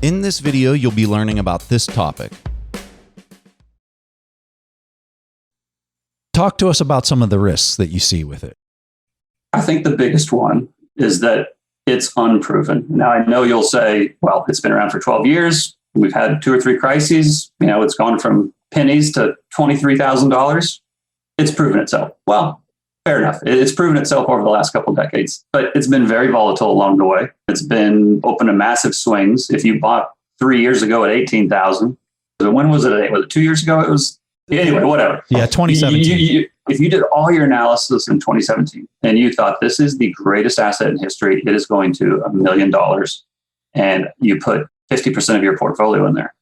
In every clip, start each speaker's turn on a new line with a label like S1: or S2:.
S1: In this video, you'll be learning about this topic. Talk to us about some of the risks that you see with it.
S2: I think the biggest one is that it's unproven. Now, I know you'll say, well, it's been around for 12 years. We've had 2 or 3 crises. It's gone from pennies to $23,000. It's proven itself. Well, fair enough. It's proven itself over the last couple of decades, but it's been very volatile along the way. It's been open to massive swings. If you bought 3 years ago at 18,000, when was it? Was it 2 years ago? It was, anyway, whatever.
S1: Yeah, 2017.
S2: If you did all your analysis in 2017 and you thought this is the greatest asset in history, it is going to $1 million, and you put 50% of your portfolio in there.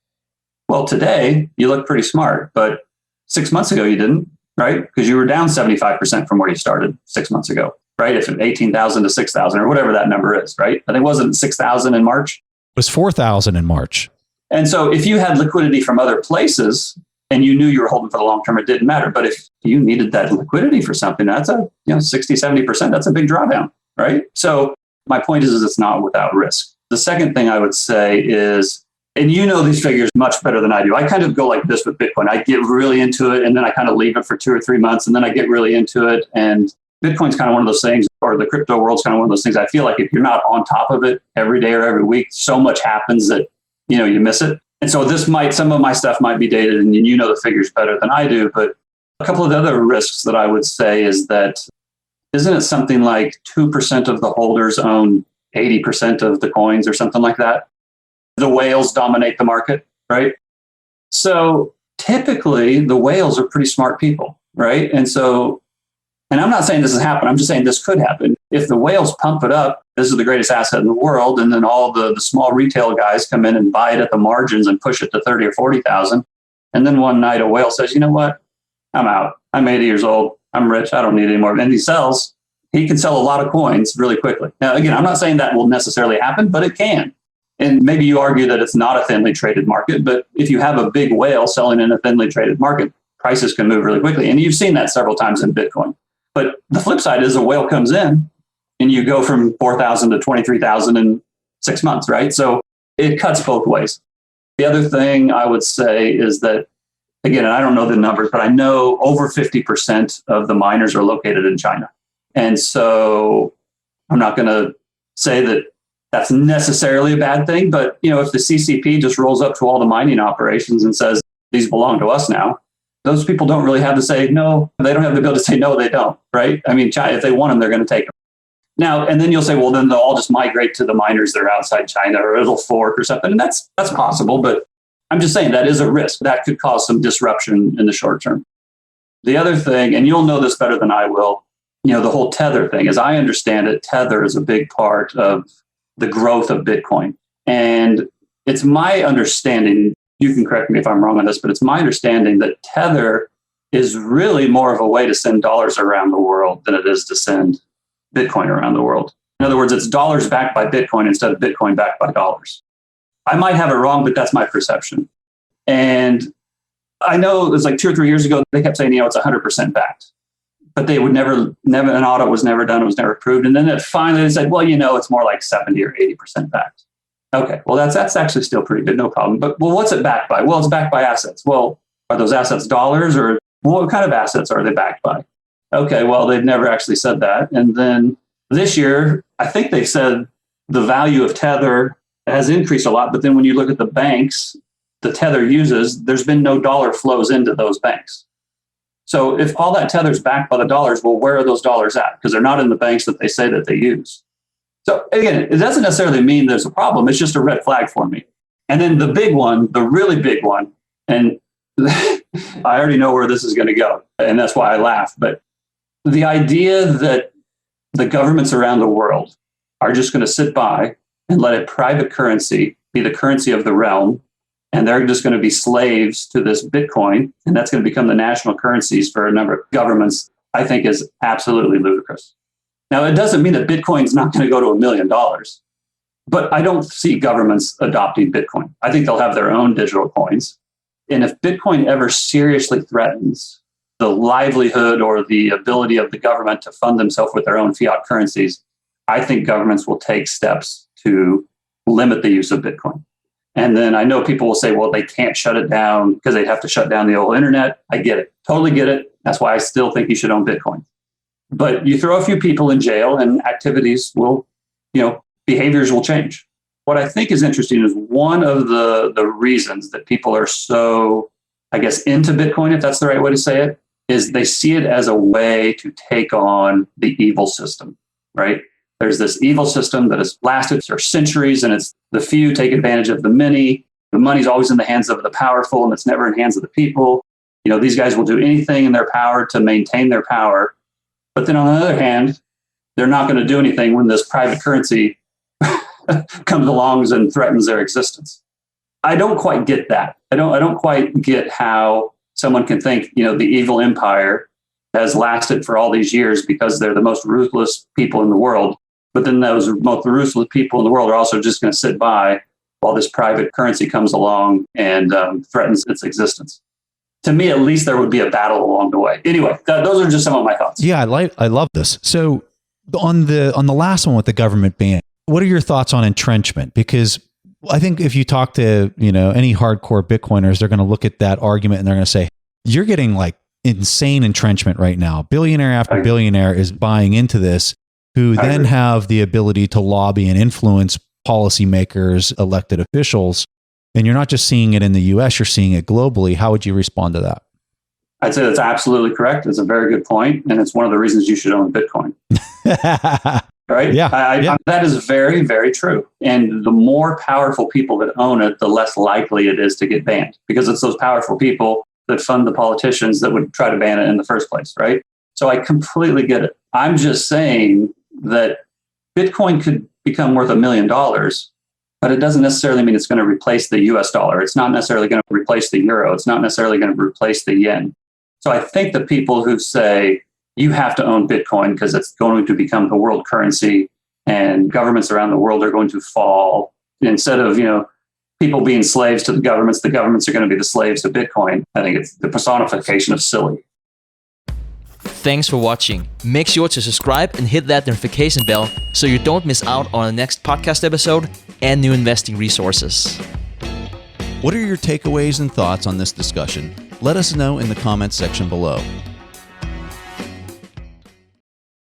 S2: Well, today you look pretty smart, but 6 months ago you didn't, right? Because you were down 75% from where you started 6 months ago, right? If it's 18,000 to 6,000 or whatever that number is, right? I think wasn't 6,000 in March.
S1: It was 4,000 in March.
S2: And so if you had liquidity from other places and you knew you were holding for the long term, it didn't matter. But if you needed that liquidity for something, that's a 60, 70%, that's a big drawdown, right? So my point is it's not without risk. The second thing I would say is, and you know these figures much better than I do. I kind of go like this with Bitcoin. I get really into it and then I kind of leave it for 2 or 3 months and then I get really into it. And Bitcoin's kind of one of those things, or the crypto world's kind of one of those things. I feel like if you're not on top of it every day or every week, so much happens that, you miss it. And so some of my stuff might be dated and you know the figures better than I do. But a couple of the other risks that I would say is that, isn't it something like 2% of the holders own 80% of the coins or something like that? The whales dominate the market, right? So typically the whales are pretty smart people, right? And I'm not saying this has happened. I'm just saying this could happen. If the whales pump it up, this is the greatest asset in the world. And then all the small retail guys come in and buy it at the margins and push it to 30 or 40,000. And then one night a whale says, you know what? I'm out. I'm 80 years old. I'm rich. I don't need any more. And he can sell a lot of coins really quickly. Now, again, I'm not saying that will necessarily happen, but it can. And maybe you argue that it's not a thinly traded market, but if you have a big whale selling in a thinly traded market, prices can move really quickly. And you've seen that several times in Bitcoin. But the flip side is a whale comes in and you go from 4,000 to 23,000 in 6 months, right? So it cuts both ways. The other thing I would say is that, again, and I don't know the numbers, but I know over 50% of the miners are located in China. And so I'm not going to say that that's necessarily a bad thing, but if the CCP just rolls up to all the mining operations and says, these belong to us now, those people don't really have to say no. They don't have the ability to say no, they don't, right? I mean, China, if they want them, they're going to take them. Now, and then you'll say, well, then they'll all just migrate to the miners that are outside China, or it'll fork or something. And that's possible, but I'm just saying that is a risk. That could cause some disruption in the short term. The other thing, and you'll know this better than I will, the whole Tether thing. As I understand it, Tether is a big part of the growth of Bitcoin. And it's my understanding, you can correct me if I'm wrong on this, but it's my understanding that Tether is really more of a way to send dollars around the world than it is to send Bitcoin around the world. In other words, it's dollars backed by Bitcoin instead of Bitcoin backed by dollars. I might have it wrong, but that's my perception. And I know it was like 2 or 3 years ago, they kept saying, it's 100% backed. But they would never, an audit was never done. It was never approved. And then it finally said, well, it's more like 70 or 80% backed. Okay, well, that's actually still pretty good, no problem. But what's it backed by? Well, it's backed by assets. Well, are those assets dollars, or what kind of assets are they backed by? Okay, well, they've never actually said that. And then this year, I think they said the value of Tether has increased a lot. But then when you look at the banks the Tether uses, there's been no dollar flows into those banks. So if all that Tether's backed by the dollars, well, where are those dollars at? Because they're not in the banks that they say that they use. So again, it doesn't necessarily mean there's a problem. It's just a red flag for me. And then the big one, the really big one, and I already know where this is going to go, and that's why I laugh. But the idea that the governments around the world are just going to sit by and let a private currency be the currency of the realm, and they're just going to be slaves to this Bitcoin, and that's going to become the national currencies for a number of governments, I think is absolutely ludicrous. Now, it doesn't mean that Bitcoin's not going to go to $1 million, but I don't see governments adopting Bitcoin. I think they'll have their own digital coins. And if Bitcoin ever seriously threatens the livelihood or the ability of the government to fund themselves with their own fiat currencies, I think governments will take steps to limit the use of Bitcoin. And then I know people will say, well, they can't shut it down because they'd have to shut down the old internet. I get it. Totally get it. That's why I still think you should own Bitcoin. But you throw a few people in jail and activities will, behaviors will change. What I think is interesting is one of the reasons that people are so, I guess, into Bitcoin, if that's the right way to say it, is they see it as a way to take on the evil system, right? There's this evil system that has lasted for centuries, and it's the few take advantage of the many. The money's always in the hands of the powerful, and it's never in the hands of the people. These guys will do anything in their power to maintain their power. But then on the other hand, they're not going to do anything when this private currency comes along and threatens their existence. I don't quite get that. I don't quite get how someone can think, the evil empire has lasted for all these years because they're the most ruthless people in the world. But then those most ruthless people in the world are also just going to sit by while this private currency comes along and threatens its existence. To me, at least, there would be a battle along the way. Anyway, those are just some of my thoughts.
S1: Yeah, I love this. So on the last one with the government ban, what are your thoughts on entrenchment? Because I think if you talk to any hardcore Bitcoiners, they're going to look at that argument and they're going to say, you're getting like insane entrenchment right now. Billionaire after billionaire is buying into this, who then have the ability to lobby and influence policymakers, elected officials. And you're not just seeing it in the US, you're seeing it globally. How would you respond to that?
S2: I'd say that's absolutely correct. It's a very good point, and it's one of the reasons you should own Bitcoin. Right?
S1: Yeah.
S2: That is very, very true. And the more powerful people that own it, the less likely it is to get banned, because it's those powerful people that fund the politicians that would try to ban it in the first place, right? So I completely get it. I'm just saying that Bitcoin could become worth $1 million, but it doesn't necessarily mean it's going to replace the US dollar. It's not necessarily going to replace the euro. It's not necessarily going to replace the yen. So I think the people who say you have to own Bitcoin because it's going to become the world currency and governments around the world are going to fall, instead of, people being slaves to the governments are going to be the slaves to Bitcoin. I think it's the personification of silly.
S3: Thanks for watching. Make sure to subscribe and hit that notification bell so you don't miss out on the next podcast episode and new investing resources.
S1: What are your takeaways and thoughts on this discussion? Let us know in the comments section below.